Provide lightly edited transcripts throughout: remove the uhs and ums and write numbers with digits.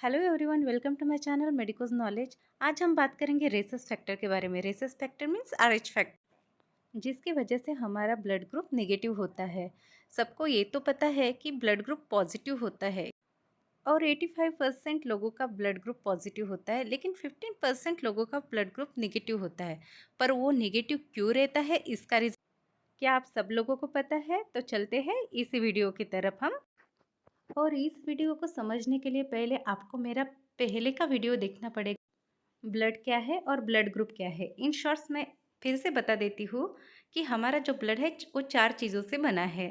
Hello everyone, welcome to my channel medicos knowledge. आज हम बात करेंगे रेसस फैक्टर के बारे में। Rhesus factor means RH factor, जिसकी वजह से हमारा ब्लड ग्रुप नेगेटिव होता है। सबको ये तो पता है कि ब्लड ग्रुप पॉजिटिव होता है और 85% लोगों का ब्लड ग्रुप पॉजिटिव होता है, लेकिन 15% लोगों का ब्लड ग्रुप नेगेटिव होता है। पर वो नेगेटिव क्यों रहता है, इसका रीज़न क्या आप सब लोगों को पता है? तो चलते हैं इसी वीडियो की तरफ हम। और इस वीडियो को समझने के लिए पहले आपको मेरा पहले का वीडियो देखना पड़ेगा। ब्लड क्या है और ब्लड ग्रुप क्या है। इन शॉर्ट्स मैं फिर से बता देती हूँ कि हमारा जो ब्लड है वो 4 चीज़ों से बना है: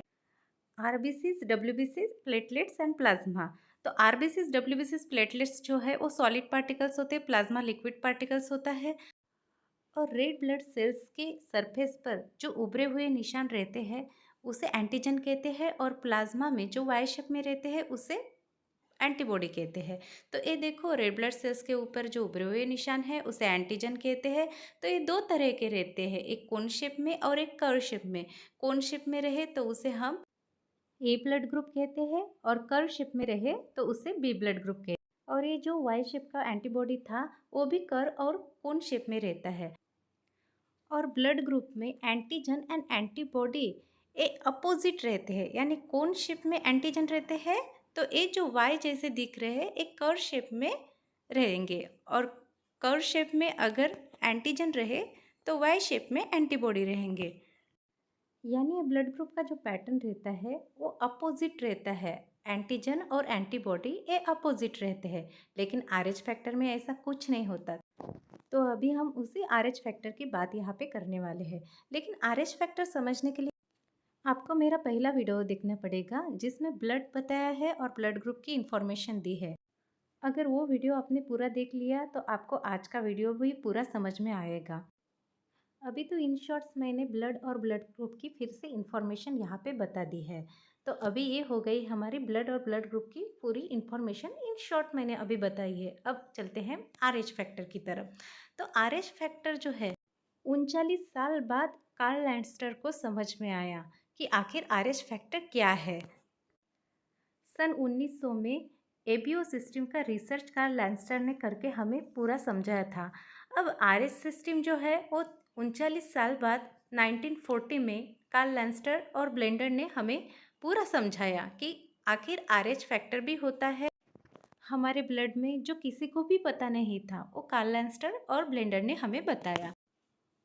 RBCs, WBCs, platelets and plasma. तो RBCs, WBCs, प्लेटलेट्स जो है वो सॉलिड पार्टिकल्स होते हैं, प्लाज्मा लिक्विड पार्टिकल्स होता है। और रेड ब्लड सेल्स के सरफेस पर जो उभरे हुए निशान रहते हैं उसे एंटीजन कहते हैं, और प्लाज्मा में जो वाई शेप में रहते हैं उसे एंटीबॉडी कहते हैं। तो ये देखो, रेड ब्लड सेल्स के ऊपर जो उभरे हुए निशान है उसे एंटीजन कहते हैं। तो ये दो तरह के रहते हैं, एक कोन शेप में और एक कर्व शेप में। कोन शेप में रहे तो उसे हम ए ब्लड ग्रुप कहते हैं, और कर्व शेप में रहे तो उसे बी ब्लड ग्रुप कहते हैं। और ये जो वाई शेप का एंटीबॉडी था वो भी कर्व और कोन शेप में रहता है। और ब्लड ग्रुप में एंटीजन एंड एंटीबॉडी ये अपोजिट रहते हैं, यानी कोन शेप में एंटीजन रहते हैं तो ये जो वाई जैसे दिख रहे हैं एक कर्व शेप में रहेंगे, और कर्व शेप में अगर एंटीजन रहे तो वाई शेप में एंटीबॉडी रहेंगे। यानी ब्लड ग्रुप का जो पैटर्न रहता है वो अपोजिट रहता है। एंटीजन और एंटीबॉडी ये अपोजिट रहते हैं, लेकिन RH फैक्टर में ऐसा कुछ नहीं होता। तो अभी हम उसी RH फैक्टर की बात यहाँ पे करने वाले हैं। लेकिन RH फैक्टर समझने के लिए आपको मेरा पहला वीडियो देखना पड़ेगा, जिसमें ब्लड बताया है और ब्लड ग्रुप की इंफॉर्मेशन दी है। अगर वो वीडियो आपने पूरा देख लिया तो आपको आज का वीडियो भी पूरा समझ में आएगा। अभी तो इन शॉर्ट्स मैंने ब्लड और ब्लड ग्रुप की फिर से इंफॉर्मेशन यहाँ पे बता दी है। तो अभी ये हो गई हमारी ब्लड और ब्लड ग्रुप की पूरी इंफॉर्मेशन, इन शॉर्ट मैंने अभी बताई है। अब चलते हैं RH फैक्टर की तरफ। तो RH फैक्टर जो है 39 साल बाद कार्ल लैंडस्टर को समझ में आया कि आखिर RH फैक्टर क्या है। सन 1900 में एबीओ सिस्टम का रिसर्च कार्ल लैंडस्टर ने करके हमें पूरा समझाया था। अब RH सिस्टम जो है वो 39 साल बाद 1940 में कार्ल लैंडस्टर और ब्लेंडर ने हमें पूरा समझाया कि आखिर RH फैक्टर भी होता है हमारे ब्लड में, जो किसी को भी पता नहीं था। वो कार्ल लैंडस्टर और ब्लेंडर ने हमें बताया।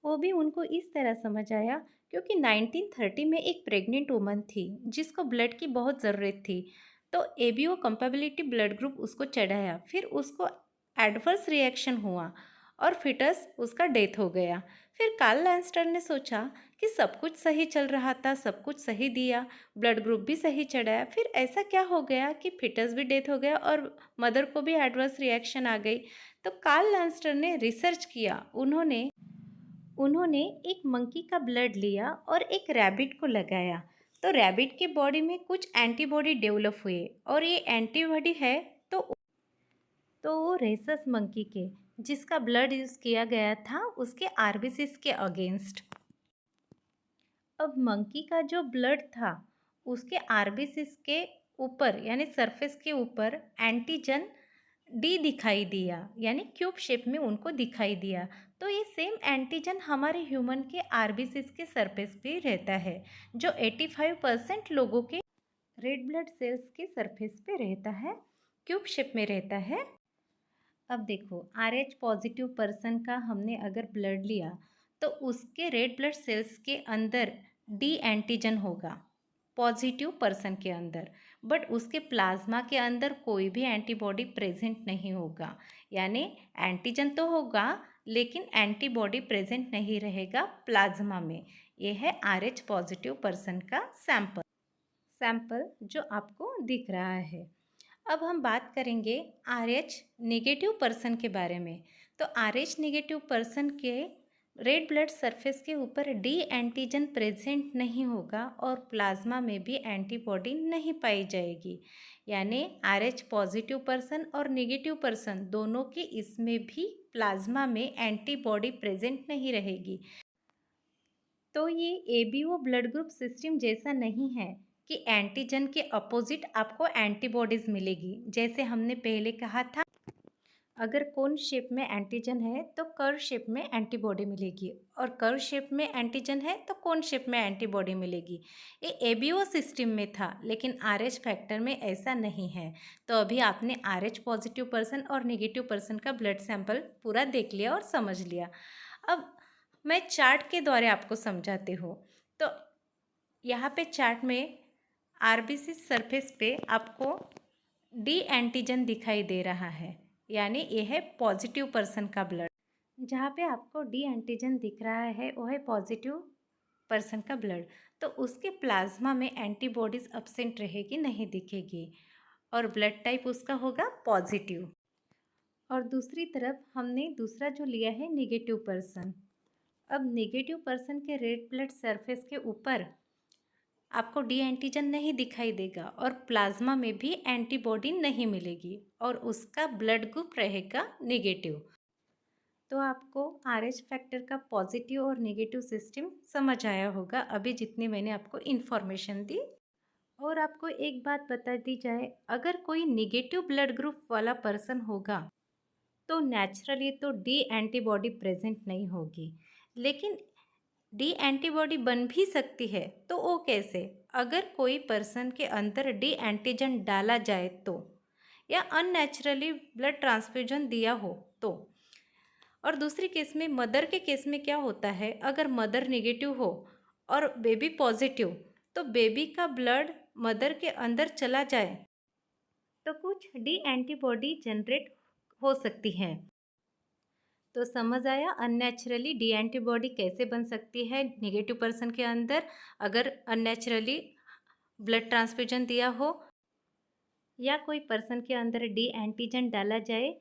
वो भी उनको इस तरह समझ आया क्योंकि 1930 में एक प्रेग्नेंट वुमन थी जिसको ब्लड की बहुत ज़रूरत थी। तो एबीओ कंपेबिलिटी ब्लड ग्रुप उसको चढ़ाया, फिर उसको एडवर्स रिएक्शन हुआ और फिटस उसका डेथ हो गया। फिर कार्ल लैंस्टर ने सोचा कि सब कुछ सही चल रहा था, सब कुछ सही दिया, ब्लड ग्रुप भी सही चढ़ाया, फिर ऐसा क्या हो गया कि फिटस भी डेथ हो गया और मदर को भी एडवर्स रिएक्शन आ गई। तो कार्ल लैंस्टर ने रिसर्च किया। उन्होंने एक मंकी का ब्लड लिया और एक रैबिट को लगाया। तो रैबिट के बॉडी में कुछ एंटीबॉडी डेवलप हुए, और ये एंटीबॉडी है तो वो रेसस मंकी के जिसका ब्लड यूज़ किया गया था उसके आरबीसीज के अगेंस्ट। अब मंकी का जो ब्लड था उसके आरबीसीज के ऊपर यानी सरफेस के ऊपर एंटीजन डी दिखाई दिया, यानी क्यूब शेप में उनको दिखाई दिया। तो ये सेम एंटीजन हमारे ह्यूमन के आरबीसीज के सरफेस पे रहता है, जो 85% लोगों के रेड ब्लड सेल्स के सरफेस पे रहता है, क्यूब शेप में रहता है। अब देखो, RH पॉजिटिव पर्सन का हमने अगर ब्लड लिया तो उसके रेड ब्लड सेल्स के अंदर डी एंटीजन होगा पॉजिटिव पर्सन के अंदर, बट उसके प्लाज्मा के अंदर कोई भी एंटीबॉडी प्रेजेंट नहीं होगा। यानी एंटीजन तो होगा लेकिन एंटीबॉडी प्रेजेंट नहीं रहेगा प्लाज्मा में। यह है RH पॉजिटिव पर्सन का सैंपल जो आपको दिख रहा है। अब हम बात करेंगे RH नेगेटिव पर्सन के बारे में। तो RH नेगेटिव पर्सन के रेड ब्लड सरफेस के ऊपर डी एंटीजन प्रेजेंट नहीं होगा और प्लाज्मा में भी एंटीबॉडी नहीं पाई जाएगी। यानी RH पॉजिटिव पर्सन और नेगेटिव पर्सन दोनों के इसमें भी प्लाज्मा में एंटीबॉडी प्रेजेंट नहीं रहेगी। तो ये एबीओ ब्लड ग्रुप सिस्टम जैसा नहीं है कि एंटीजन के अपोजिट आपको एंटीबॉडीज़ मिलेगी। जैसे हमने पहले कहा था, अगर कोन शेप में एंटीजन है तो कर्व शेप में एंटीबॉडी मिलेगी, और कर्व शेप में एंटीजन है तो कोन शेप में एंटीबॉडी मिलेगी। ये एबीओ सिस्टम में था, लेकिन आरएच फैक्टर में ऐसा नहीं है। तो अभी आपने आरएच पॉजिटिव पर्सन और नेगेटिव पर्सन का ब्लड सैंपल पूरा देख लिया और समझ लिया। अब मैं चार्ट के द्वारा आपको समझाती हूँ। तो यहाँ पे चार्ट में आरबीसी सरफेस पे आपको डी एंटीजन दिखाई दे रहा है, यानी यह है पॉजिटिव पर्सन का ब्लड। जहाँ पे आपको डी एंटीजन दिख रहा है वो है पॉजिटिव पर्सन का ब्लड। तो उसके प्लाज्मा में एंटीबॉडीज़ अब्सेंट रहेगी, नहीं दिखेगी, और ब्लड टाइप उसका होगा पॉजिटिव। और दूसरी तरफ हमने दूसरा जो लिया है नेगेटिव पर्सन। अब नेगेटिव पर्सन के रेड ब्लड सरफेस के ऊपर आपको डी एंटीजन नहीं दिखाई देगा, और प्लाज्मा में भी एंटीबॉडी नहीं मिलेगी, और उसका ब्लड ग्रुप रहेगा नेगेटिव। तो आपको आरएच फैक्टर का पॉजिटिव और नेगेटिव सिस्टम समझ आया होगा अभी जितनी मैंने आपको इन्फॉर्मेशन दी। और आपको एक बात बता दी जाए, अगर कोई नेगेटिव ब्लड ग्रुप वाला पर्सन होगा तो नेचुरली तो डी एंटीबॉडी प्रेजेंट नहीं होगी, लेकिन डी एंटीबॉडी बन भी सकती है। तो वो कैसे? अगर कोई पर्सन के अंदर डी एंटीजन डाला जाए तो, या अननेचुरली ब्लड ट्रांसफ्यूजन दिया हो तो। और दूसरी केस में, मदर के केस में क्या होता है, अगर मदर नेगेटिव हो और बेबी पॉजिटिव, तो बेबी का ब्लड मदर के अंदर चला जाए तो कुछ डी एंटीबॉडी जनरेट हो सकती है। तो समझ आया अननेचुरली डी एंटीबॉडी कैसे बन सकती है नेगेटिव पर्सन के अंदर, अगर अननेचुरली ब्लड ट्रांसफ्यूजन दिया हो, या कोई पर्सन के अंदर डी एंटीजन डाला जाए,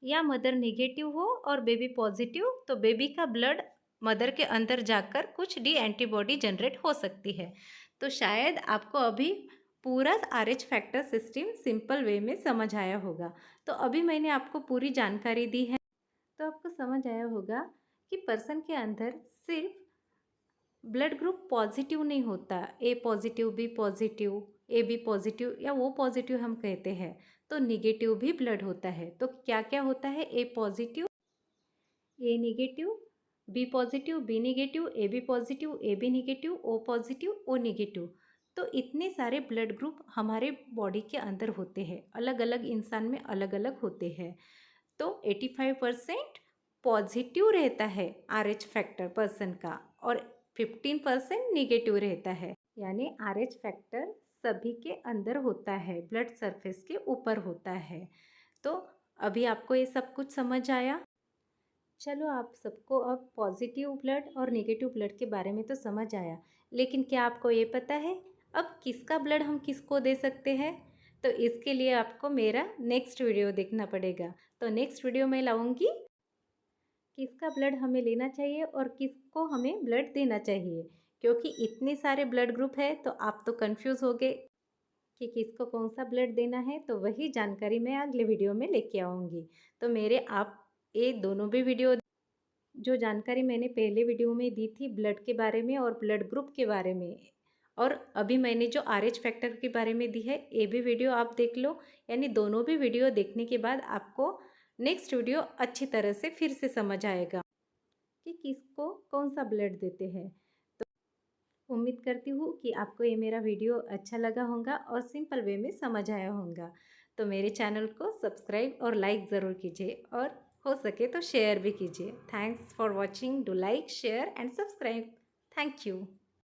या मदर नेगेटिव हो और बेबी पॉजिटिव, तो बेबी का ब्लड मदर के अंदर जाकर कुछ डी एंटीबॉडी जनरेट हो सकती है। तो शायद आपको अभी पूरा RH factor system simple way में समझ आया होगा। तो अभी मैंने आपको पूरी जानकारी दी है, तो आपको समझ आया होगा कि पर्सन के अंदर सिर्फ ब्लड ग्रुप पॉजिटिव नहीं होता, A positive, B positive, A B positive या वो पॉजिटिव हम कहते हैं, तो निगेटिव भी ब्लड होता है। तो क्या क्या होता है? A positive, A negative, B positive, B negative, A B positive, A B negative, O positive, O negative. तो इतने सारे ब्लड ग्रुप हमारे बॉडी के अंदर होते हैं, अलग अलग इंसान में अलग अलग होते हैं। तो 85% पॉजिटिव रहता है आरएच फैक्टर पर्सन का, और 15% नेगेटिव रहता है, यानी आरएच फैक्टर सभी के अंदर होता है, ब्लड सरफेस के ऊपर होता है। तो अभी आपको ये सब कुछ समझ आया। चलो, आप सबको अब पॉजिटिव ब्लड और नेगेटिव ब्लड के बारे में तो समझ आया, लेकिन क्या आपको ये पता है अब किसका ब्लड हम किसको दे सकते हैं? तो इसके लिए आपको मेरा नेक्स्ट वीडियो देखना पड़ेगा। तो नेक्स्ट वीडियो में लाऊंगी किसका ब्लड हमें लेना चाहिए और किसको हमें ब्लड देना चाहिए, क्योंकि इतने सारे ब्लड ग्रुप है तो आप तो कंफ्यूज हो गए कि किसको कौन सा ब्लड देना है। तो वही जानकारी मैं अगले वीडियो में लेके आऊँगी। तो मेरे आप ये दोनों भी वीडियो, जो जानकारी मैंने पहले वीडियो में दी थी ब्लड के बारे में और ब्लड ग्रुप के बारे में, और अभी मैंने जो आरएच फैक्टर के बारे में दी है, ये भी वीडियो आप देख लो। यानी दोनों भी वीडियो देखने के बाद आपको नेक्स्ट वीडियो अच्छी तरह से फिर से समझ आएगा कि किसको कौन सा ब्लड देते हैं। तो उम्मीद करती हूँ कि आपको ये मेरा वीडियो अच्छा लगा होगा और सिंपल वे में समझ आया होगा। तो मेरे चैनल को सब्सक्राइब और लाइक ज़रूर कीजिए, और हो सके तो शेयर भी कीजिए। Thanks for watching. Do like, share and subscribe. Thank you.